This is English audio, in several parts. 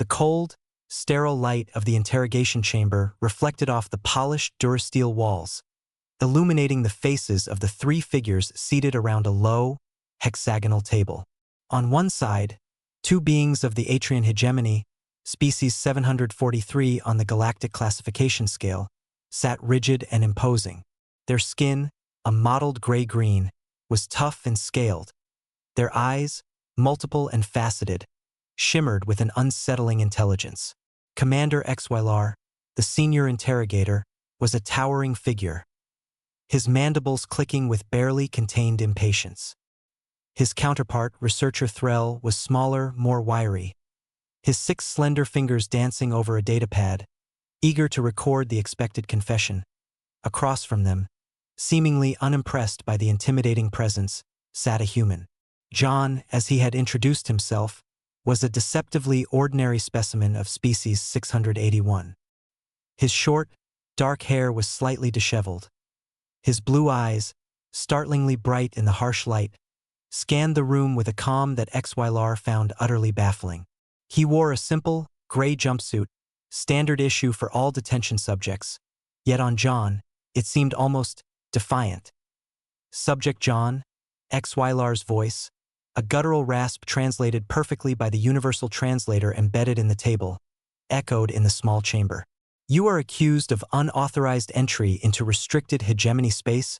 cold, sterile light of the interrogation chamber reflected off the polished durasteel walls, illuminating the faces of the three figures seated around a low, hexagonal table. On one side, two beings of the Atrian hegemony, species 743 on the galactic classification scale, sat rigid and imposing. Their skin, a mottled gray-green, was tough and scaled. Their eyes, multiple and faceted, shimmered with an unsettling intelligence. Commander HFY, the senior interrogator, was a towering figure, his mandibles clicking with barely contained impatience. His counterpart, researcher Threll, was smaller, more wiry, his 6 slender fingers dancing over a datapad, eager to record the expected confession. Across from them, seemingly unimpressed by the intimidating presence, sat a human. John, as he had introduced himself, was a deceptively ordinary specimen of species 681. His short, dark hair was slightly disheveled. His blue eyes, startlingly bright in the harsh light, scanned the room with a calm that HFY found utterly baffling. He wore a simple, gray jumpsuit, standard issue for all detention subjects, yet on John, it seemed almost defiant. Subject John, HFY's voice, a guttural rasp translated perfectly by the universal translator embedded in the table, echoed in the small chamber. You are accused of unauthorized entry into restricted hegemony space,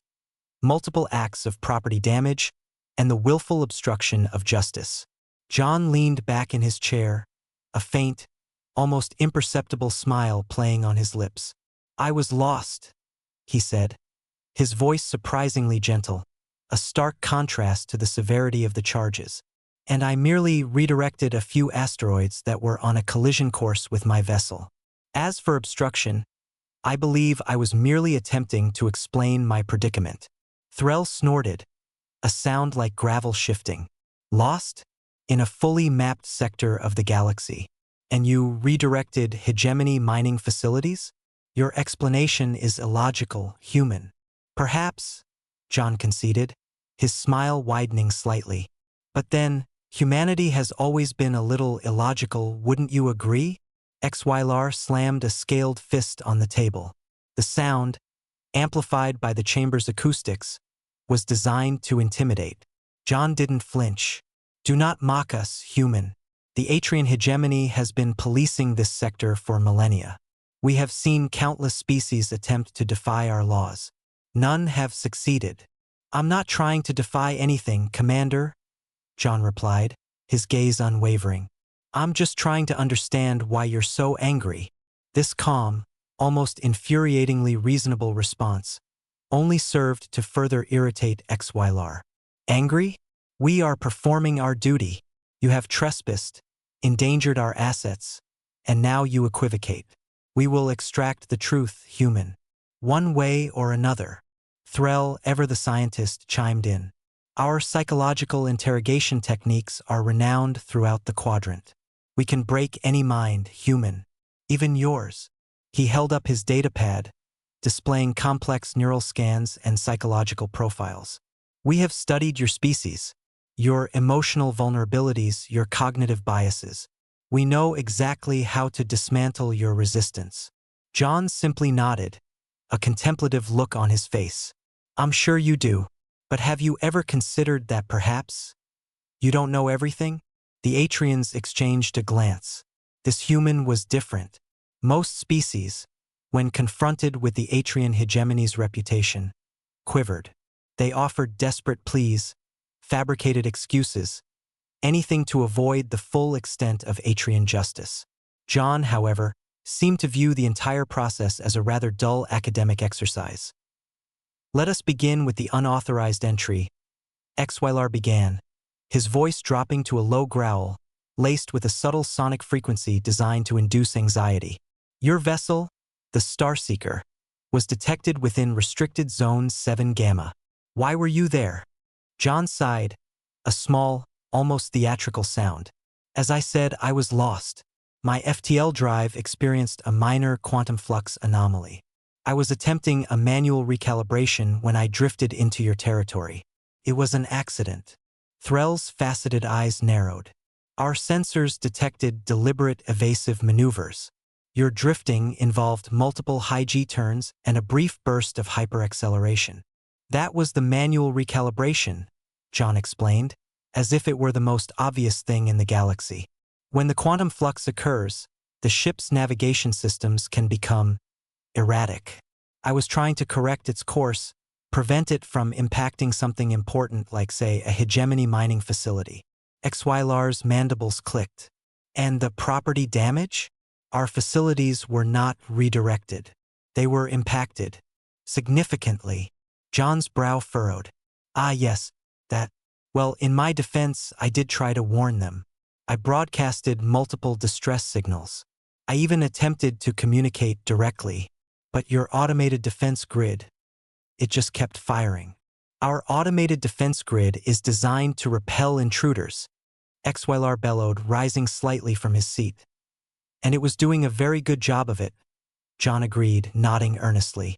multiple acts of property damage, and the willful obstruction of justice. John leaned back in his chair, a faint, almost imperceptible smile playing on his lips. I was lost, he said, his voice surprisingly gentle, a stark contrast to the severity of the charges. And I merely redirected a few asteroids that were on a collision course with my vessel. As for obstruction, I believe I was merely attempting to explain my predicament. Threll snorted, a sound like gravel shifting. Lost? In a fully mapped sector of the galaxy. And you redirected hegemony mining facilities? Your explanation is illogical, human. Perhaps, John conceded, his smile widening slightly. But then, humanity has always been a little illogical, wouldn't you agree? HFY slammed a scaled fist on the table. The sound, amplified by the chamber's acoustics, was designed to intimidate. John didn't flinch. Do not mock us, human. The Atrian hegemony has been policing this sector for millennia. We have seen countless species attempt to defy our laws. None have succeeded. I'm not trying to defy anything, Commander, John replied, his gaze unwavering. I'm just trying to understand why you're so angry. This calm, almost infuriatingly reasonable response only served to further irritate HFY. Angry? We are performing our duty. You have trespassed, endangered our assets, and now you equivocate. We will extract the truth, human. One way or another. Threll, ever the scientist, chimed in. Our psychological interrogation techniques are renowned throughout the quadrant. We can break any mind, human, even yours. He held up his datapad, displaying complex neural scans and psychological profiles. We have studied your species, your emotional vulnerabilities, your cognitive biases. We know exactly how to dismantle your resistance. John simply nodded, a contemplative look on his face. I'm sure you do, but have you ever considered that perhaps you don't know everything? The Atrians exchanged a glance. This human was different. Most species, when confronted with the Atrian hegemony's reputation, quivered. They offered desperate pleas, fabricated excuses, anything to avoid the full extent of Atrian justice. John, however, seemed to view the entire process as a rather dull academic exercise. Let us begin with the unauthorized entry. HFY began, his voice dropping to a low growl, laced with a subtle sonic frequency designed to induce anxiety. Your vessel, the Starseeker, was detected within restricted zone 7 Gamma. Why were you there? John sighed, a small, almost theatrical sound. As I said, I was lost. My FTL drive experienced a minor quantum flux anomaly. I was attempting a manual recalibration when I drifted into your territory. It was an accident. Threll's faceted eyes narrowed. Our sensors detected deliberate evasive maneuvers. Your drifting involved multiple high G turns and a brief burst of hyperacceleration. That was the manual recalibration, John explained, as if it were the most obvious thing in the galaxy. When the quantum flux occurs, the ship's navigation systems can become erratic. I was trying to correct its course, prevent it from impacting something important like, say, a hegemony mining facility. HFY's mandibles clicked. And the property damage? Our facilities were not redirected. They were impacted. Significantly. John's brow furrowed. Ah yes, that. Well, in my defense, I did try to warn them. I broadcasted multiple distress signals. I even attempted to communicate directly. But your automated defense grid, it just kept firing. Our automated defense grid is designed to repel intruders, HFY bellowed, rising slightly from his seat. And it was doing a very good job of it, John agreed, nodding earnestly.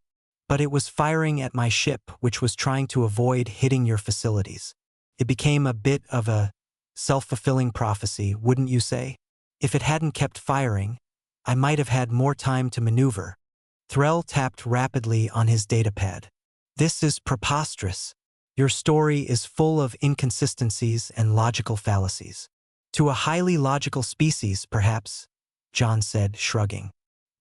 But it was firing at my ship, which was trying to avoid hitting your facilities. It became a bit of a self-fulfilling prophecy, wouldn't you say? If it hadn't kept firing, I might have had more time to maneuver. Threll tapped rapidly on his datapad. This is preposterous. Your story is full of inconsistencies and logical fallacies. To a highly logical species, perhaps, John said, shrugging.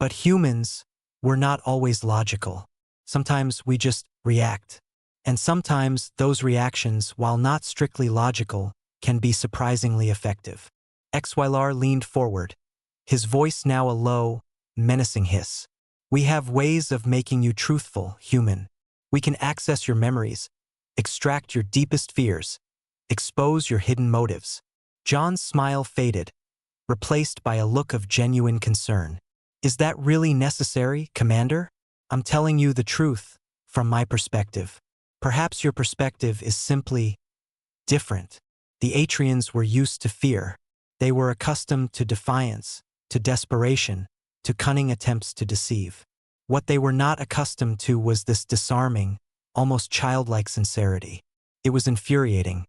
But humans, we're not always logical. Sometimes we just react. And sometimes those reactions, while not strictly logical, can be surprisingly effective. HFY leaned forward, his voice now a low, menacing hiss. We have ways of making you truthful, human. We can access your memories, extract your deepest fears, expose your hidden motives. John's smile faded, replaced by a look of genuine concern. Is that really necessary, Commander? I'm telling you the truth, from my perspective. Perhaps your perspective is simply different. The Atrians were used to fear. They were accustomed to defiance, to desperation, to cunning attempts to deceive. What they were not accustomed to was this disarming, almost childlike sincerity. It was infuriating.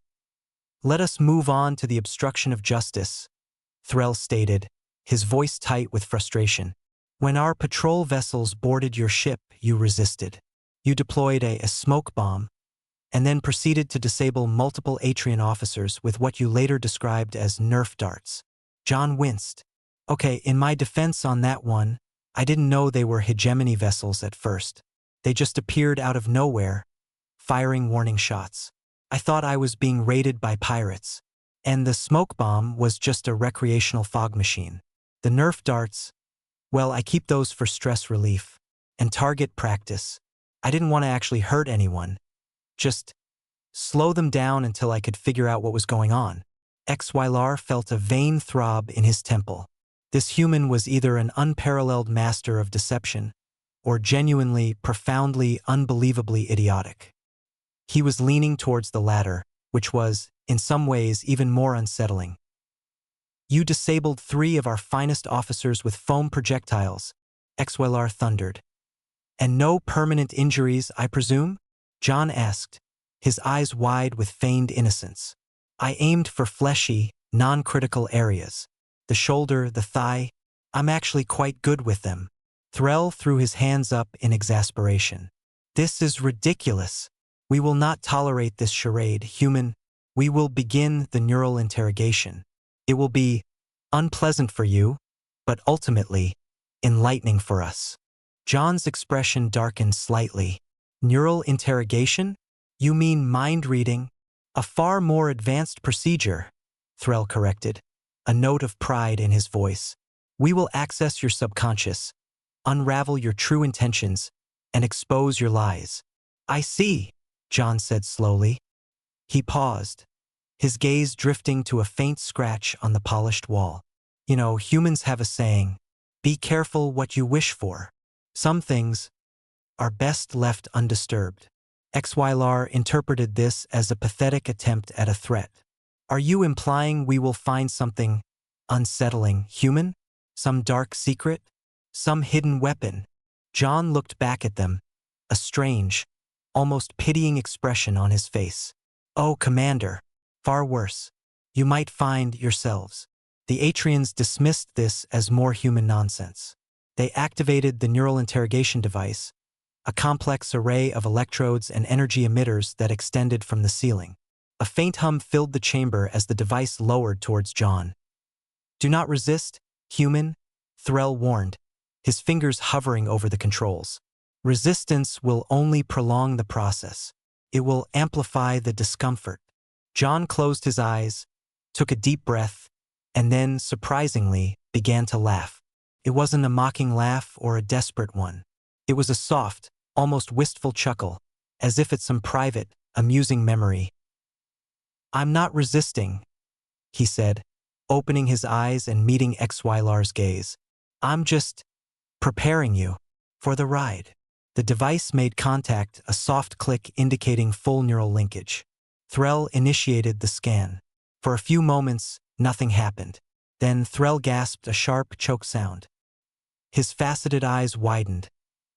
Let us move on to the obstruction of justice, Threll stated, his voice tight with frustration. When our patrol vessels boarded your ship, you resisted. You deployed a smoke bomb, and then proceeded to disable multiple Atrian officers with what you later described as Nerf darts. John winced. Okay, in my defense on that one, I didn't know they were hegemony vessels at first. They just appeared out of nowhere, firing warning shots. I thought I was being raided by pirates. And the smoke bomb was just a recreational fog machine. The Nerf darts, well, I keep those for stress relief and target practice. I didn't want to actually hurt anyone. Just slow them down until I could figure out what was going on. HFY felt a vain throb in his temple. This human was either an unparalleled master of deception or genuinely, profoundly, unbelievably idiotic. He was leaning towards the latter, which was, in some ways, even more unsettling. You disabled 3 of our finest officers with foam projectiles, HFY thundered. And no permanent injuries, I presume? John asked, his eyes wide with feigned innocence. I aimed for fleshy, non-critical areas. The shoulder, the thigh. I'm actually quite good with them. Threll threw his hands up in exasperation. This is ridiculous. We will not tolerate this charade, human. We will begin the neural interrogation. It will be unpleasant for you, but ultimately, enlightening for us. John's expression darkened slightly. Neural interrogation? You mean mind reading? A far more advanced procedure, Threll corrected, a note of pride in his voice. We will access your subconscious, unravel your true intentions, and expose your lies. I see, John said slowly. He paused, his gaze drifting to a faint scratch on the polished wall. You know, humans have a saying, be careful what you wish for. Some things are best left undisturbed. HFY interpreted this as a pathetic attempt at a threat. Are you implying we will find something unsettling, human? Some dark secret? Some hidden weapon? John looked back at them, a strange, almost pitying expression on his face. Oh, Commander, far worse. you might find yourselves. The Atrians dismissed this as more human nonsense. They activated the neural interrogation device, a complex array of electrodes and energy emitters that extended from the ceiling. A faint hum filled the chamber as the device lowered towards John. "Do not resist, human," Threll warned, his fingers hovering over the controls. "Resistance will only prolong the process. It will amplify the discomfort." John closed his eyes, took a deep breath, and then, surprisingly, began to laugh. It wasn't a mocking laugh or a desperate one. It was a soft, almost wistful chuckle, as if at some private, amusing memory. "I'm not resisting," he said, opening his eyes and meeting Xylar's gaze. "I'm just preparing you for the ride." The device made contact, a soft click indicating full neural linkage. Threll initiated the scan. For a few moments, nothing happened. Then Threll gasped a sharp choke sound. His faceted eyes widened,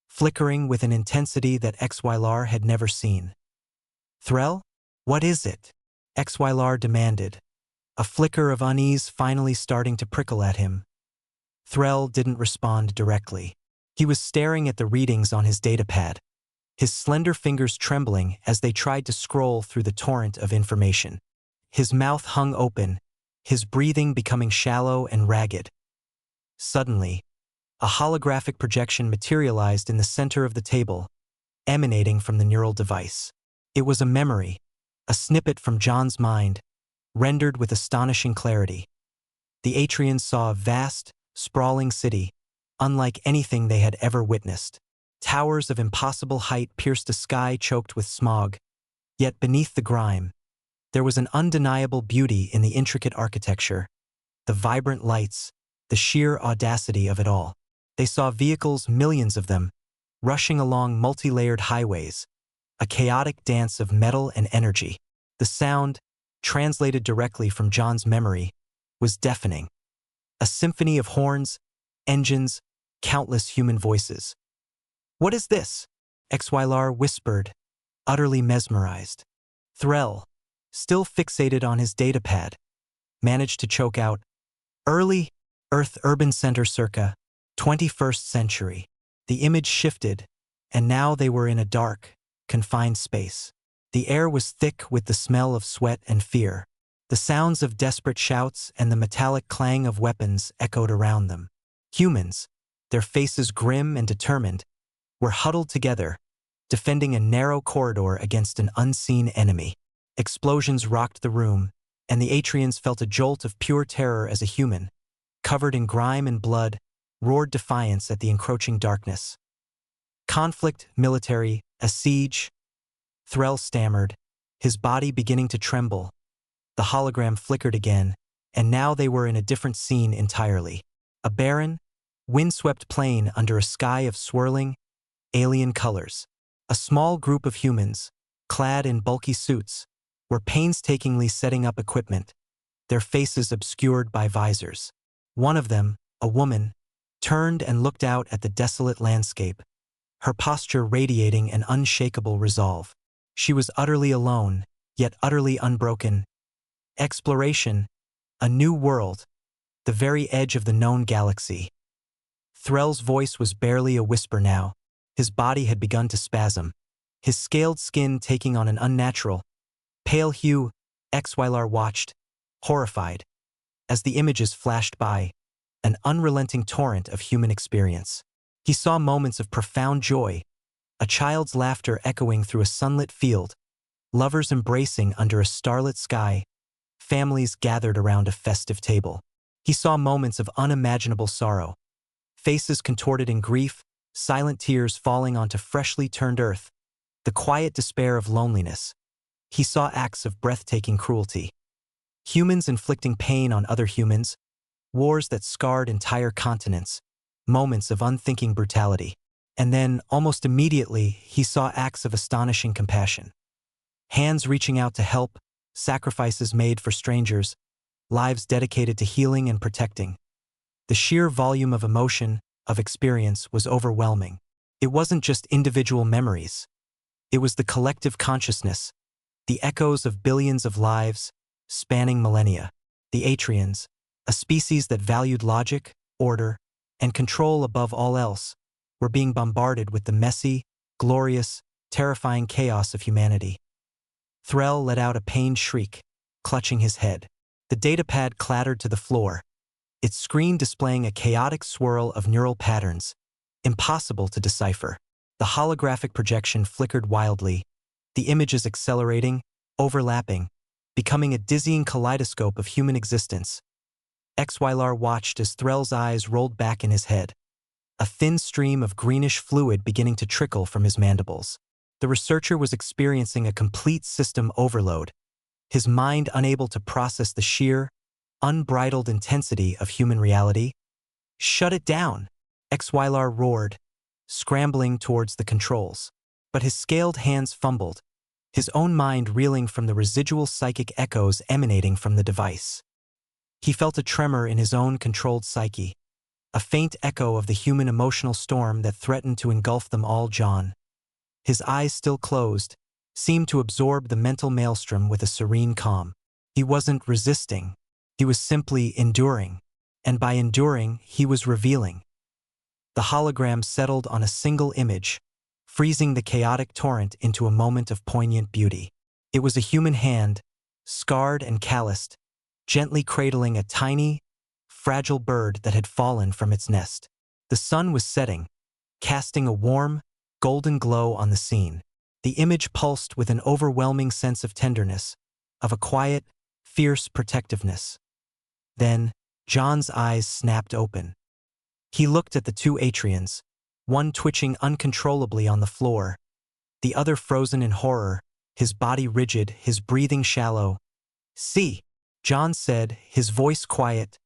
flickering with an intensity that Xylar had never seen. "Threll? What is it?" Xylar demanded, a flicker of unease finally starting to prickle at him. Threll didn't respond directly. He was staring at the readings on his datapad, his slender fingers trembling as they tried to scroll through the torrent of information. His mouth hung open, his breathing becoming shallow and ragged. Suddenly, a holographic projection materialized in the center of the table, emanating from the neural device. It was a memory, a snippet from John's mind, rendered with astonishing clarity. The Atrians saw a vast, sprawling city, unlike anything they had ever witnessed. Towers of impossible height pierced a sky choked with smog, yet beneath the grime, there was an undeniable beauty in the intricate architecture, the vibrant lights, the sheer audacity of it all. They saw vehicles, millions of them, rushing along multi-layered highways, a chaotic dance of metal and energy. The sound, translated directly from John's memory, was deafening. A symphony of horns, engines, countless human voices. "What is this?" Xylar whispered, utterly mesmerized. Threll, still fixated on his datapad, managed to choke out, "Early Earth urban center circa 21st century." The image shifted, and now they were in a dark, confined space. The air was thick with the smell of sweat and fear. The sounds of desperate shouts and the metallic clang of weapons echoed around them. Humans, their faces grim and determined, were huddled together, defending a narrow corridor against an unseen enemy. Explosions rocked the room, and the Atrians felt a jolt of pure terror as a human, covered in grime and blood, roared defiance at the encroaching darkness. "Conflict, military, a siege," Threll stammered, his body beginning to tremble. The hologram flickered again, and now they were in a different scene entirely. A barren, windswept plain under a sky of swirling, alien colors. A small group of humans, clad in bulky suits, were painstakingly setting up equipment, their faces obscured by visors. One of them, a woman, turned and looked out at the desolate landscape, her posture radiating an unshakable resolve. She was utterly alone, yet utterly unbroken. Exploration, a new world, the very edge of the known galaxy. Threll's voice was barely a whisper now. His body had begun to spasm, his scaled skin taking on an unnatural, pale hue. Xylar watched, horrified, as the images flashed by, an unrelenting torrent of human experience. He saw moments of profound joy, a child's laughter echoing through a sunlit field, lovers embracing under a starlit sky, families gathered around a festive table. He saw moments of unimaginable sorrow, faces contorted in grief, silent tears falling onto freshly turned earth, the quiet despair of loneliness. He saw acts of breathtaking cruelty, humans inflicting pain on other humans, wars that scarred entire continents, moments of unthinking brutality. And then, almost immediately, he saw acts of astonishing compassion. Hands reaching out to help, sacrifices made for strangers, lives dedicated to healing and protecting. The sheer volume of emotion, of experience, was overwhelming. It wasn't just individual memories. It was the collective consciousness, the echoes of billions of lives, spanning millennia. The Atrians, a species that valued logic, order, and control above all else, were being bombarded with the messy, glorious, terrifying chaos of humanity. Threll let out a pained shriek, clutching his head. The datapad clattered to the floor, its screen displaying a chaotic swirl of neural patterns, impossible to decipher. The holographic projection flickered wildly, the images accelerating, overlapping, becoming a dizzying kaleidoscope of human existence. Xylar watched as Threll's eyes rolled back in his head, a thin stream of greenish fluid beginning to trickle from his mandibles. The researcher was experiencing a complete system overload, his mind unable to process the sheer, unbridled intensity of human reality. "Shut it down!" Xylar roared, scrambling towards the controls. But his scaled hands fumbled, his own mind reeling from the residual psychic echoes emanating from the device. He felt a tremor in his own controlled psyche, a faint echo of the human emotional storm that threatened to engulf them all. John, his eyes still closed, seemed to absorb the mental maelstrom with a serene calm. He wasn't resisting, he was simply enduring, and by enduring, he was revealing. The hologram settled on a single image, freezing the chaotic torrent into a moment of poignant beauty. It was a human hand, scarred and calloused, gently cradling a tiny, fragile bird that had fallen from its nest. The sun was setting, casting a warm, golden glow on the scene. The image pulsed with an overwhelming sense of tenderness, of a quiet, fierce protectiveness. Then, John's eyes snapped open. He looked at the two Atrians, one twitching uncontrollably on the floor, the other frozen in horror, his body rigid, his breathing shallow. "See," John said, his voice quiet,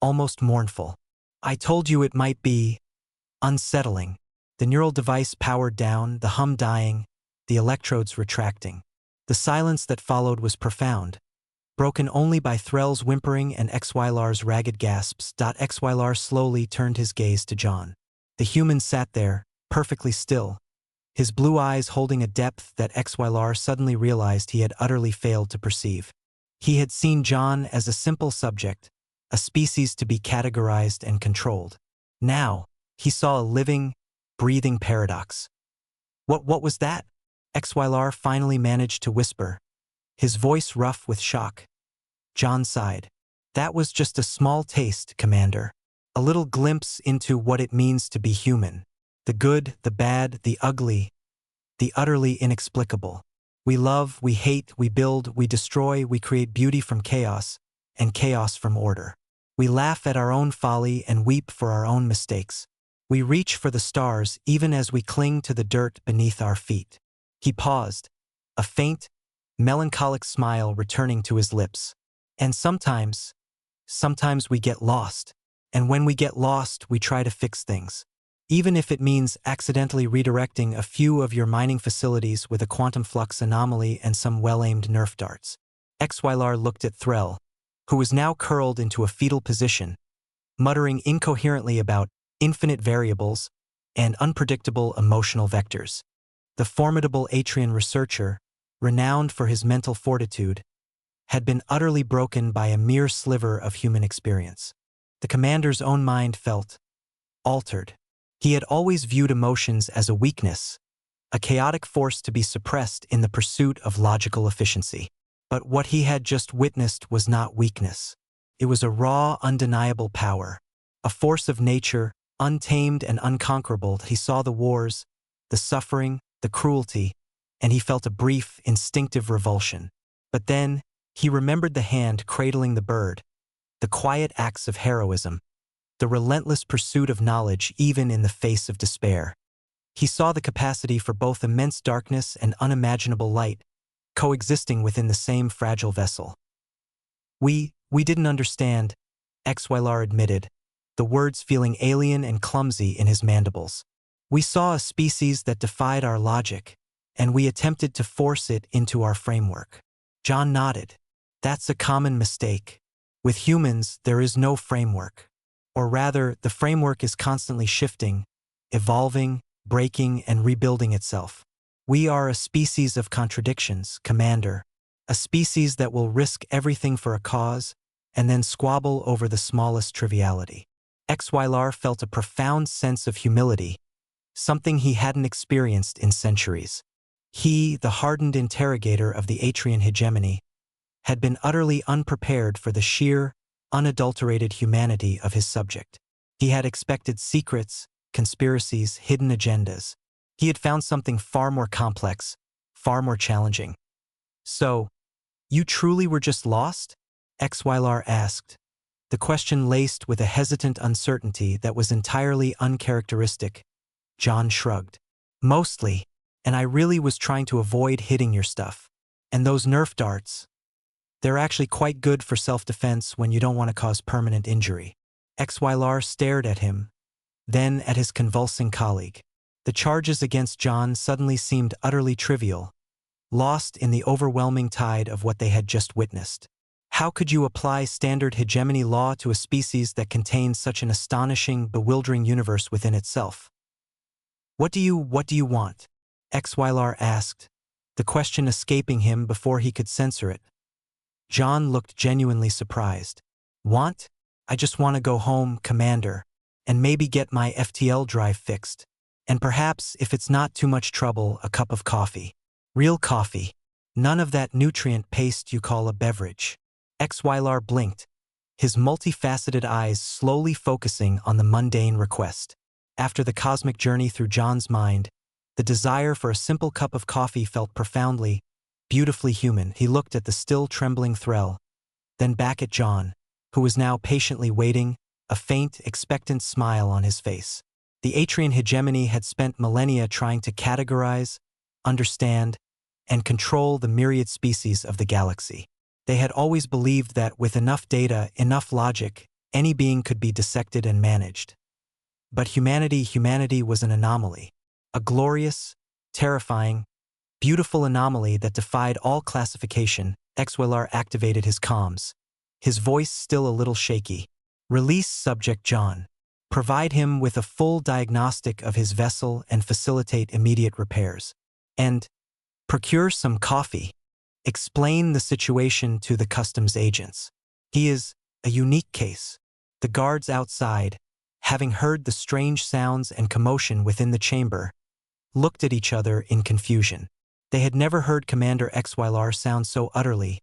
almost mournful. "I told you it might be unsettling." The neural device powered down, the hum dying, the electrodes retracting. The silence that followed was profound, broken only by Threll's whimpering and Xylar's ragged gasps. Xylar slowly turned his gaze to John. The human sat there, perfectly still, his blue eyes holding a depth that Xylar suddenly realized he had utterly failed to perceive. He had seen John as a simple subject, a species to be categorized and controlled. Now, he saw a living, breathing paradox. What was that?" Xylar finally managed to whisper, his voice rough with shock. John sighed. "That was just a small taste, Commander. A little glimpse into what it means to be human. The good, the bad, the ugly, the utterly inexplicable. We love, we hate, we build, we destroy, we create beauty from chaos, and chaos from order. We laugh at our own folly and weep for our own mistakes. We reach for the stars even as we cling to the dirt beneath our feet." He paused, a faint, melancholic smile returning to his lips. "And sometimes we get lost. And when we get lost, we try to fix things. Even if it means accidentally redirecting a few of your mining facilities with a quantum flux anomaly and some well-aimed Nerf darts." Xylar looked at Threll, who was now curled into a fetal position, muttering incoherently about infinite variables and unpredictable emotional vectors. The formidable Atrian researcher, renowned for his mental fortitude, had been utterly broken by a mere sliver of human experience. The commander's own mind felt altered. He had always viewed emotions as a weakness, a chaotic force to be suppressed in the pursuit of logical efficiency. But what he had just witnessed was not weakness. It was a raw, undeniable power, a force of nature, untamed and unconquerable. He saw the wars, the suffering, the cruelty, and he felt a brief, instinctive revulsion. But then, he remembered the hand cradling the bird, the quiet acts of heroism, the relentless pursuit of knowledge even in the face of despair. He saw the capacity for both immense darkness and unimaginable light, coexisting within the same fragile vessel. We didn't understand," Xylar admitted, the words feeling alien and clumsy in his mandibles. "We saw a species that defied our logic, and we attempted to force it into our framework." John nodded. "That's a common mistake. With humans, there is no framework. Or rather, the framework is constantly shifting, evolving, breaking, and rebuilding itself. We are a species of contradictions, Commander. A species that will risk everything for a cause and then squabble over the smallest triviality. HFY felt a profound sense of humility, something he hadn't experienced in centuries. He, the hardened interrogator of the Atrian hegemony, had been utterly unprepared for the sheer, unadulterated humanity of his subject. He had expected secrets, conspiracies, hidden agendas. He had found something far more complex, far more challenging. "So, you truly were just lost?" HFY asked, the question laced with a hesitant uncertainty that was entirely uncharacteristic. John shrugged. "Mostly, and I really was trying to avoid hitting your stuff. And those Nerf darts, they're actually quite good for self-defense when you don't want to cause permanent injury." HFY stared at him, then at his convulsing colleague. The charges against John suddenly seemed utterly trivial, lost in the overwhelming tide of what they had just witnessed. How could you apply standard hegemony law to a species that contains such an astonishing, bewildering universe within itself? What do you want?" HFY asked, the question escaping him before he could censor it. John looked genuinely surprised. "Want? I just want to go home, Commander, and maybe get my FTL drive fixed. And perhaps, if it's not too much trouble, a cup of coffee. Real coffee. None of that nutrient paste you call a beverage." HFY blinked, his multifaceted eyes slowly focusing on the mundane request. After the cosmic journey through John's mind, the desire for a simple cup of coffee felt profoundly, beautifully human. He looked at the still trembling Threll, then back at John, who was now patiently waiting, a faint, expectant smile on his face. The Atrian hegemony had spent millennia trying to categorize, understand, and control the myriad species of the galaxy. They had always believed that with enough data, enough logic, any being could be dissected and managed. But humanity was an anomaly. A glorious, terrifying, beautiful anomaly that defied all classification. HFY activated his comms, his voice still a little shaky. "Release subject John. Provide him with a full diagnostic of his vessel and facilitate immediate repairs. And procure some coffee. Explain the situation to the customs agents. He is a unique case." The guards outside, having heard the strange sounds and commotion within the chamber, looked at each other in confusion. They had never heard Commander HFY sound so utterly.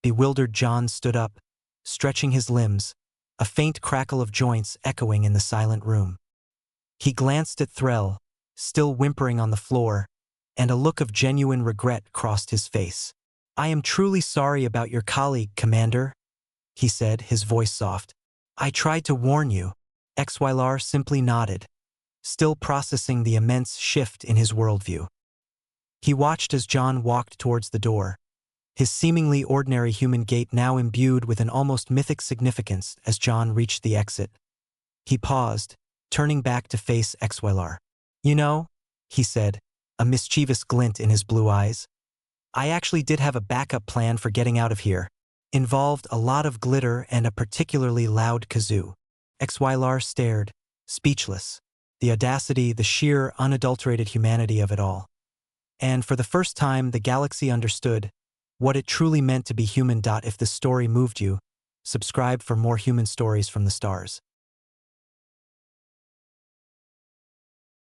Bewildered John stood up, stretching his limbs, a faint crackle of joints echoing in the silent room. He glanced at Threll, still whimpering on the floor, and a look of genuine regret crossed his face. "I am truly sorry about your colleague, Commander," he said, his voice soft. "I tried to warn you." HFY simply nodded, still processing the immense shift in his worldview. He watched as John walked towards the door, his seemingly ordinary human gait now imbued with an almost mythic significance. As John reached the exit, he paused, turning back to face HFY. "You know," he said, a mischievous glint in his blue eyes, "I actually did have a backup plan for getting out of here. Involved a lot of glitter and a particularly loud kazoo." HFY stared, speechless, the audacity, the sheer, unadulterated humanity of it all. And for the first time, the galaxy understood what it truly meant to be human. If this story moved you, subscribe for more human stories from the stars.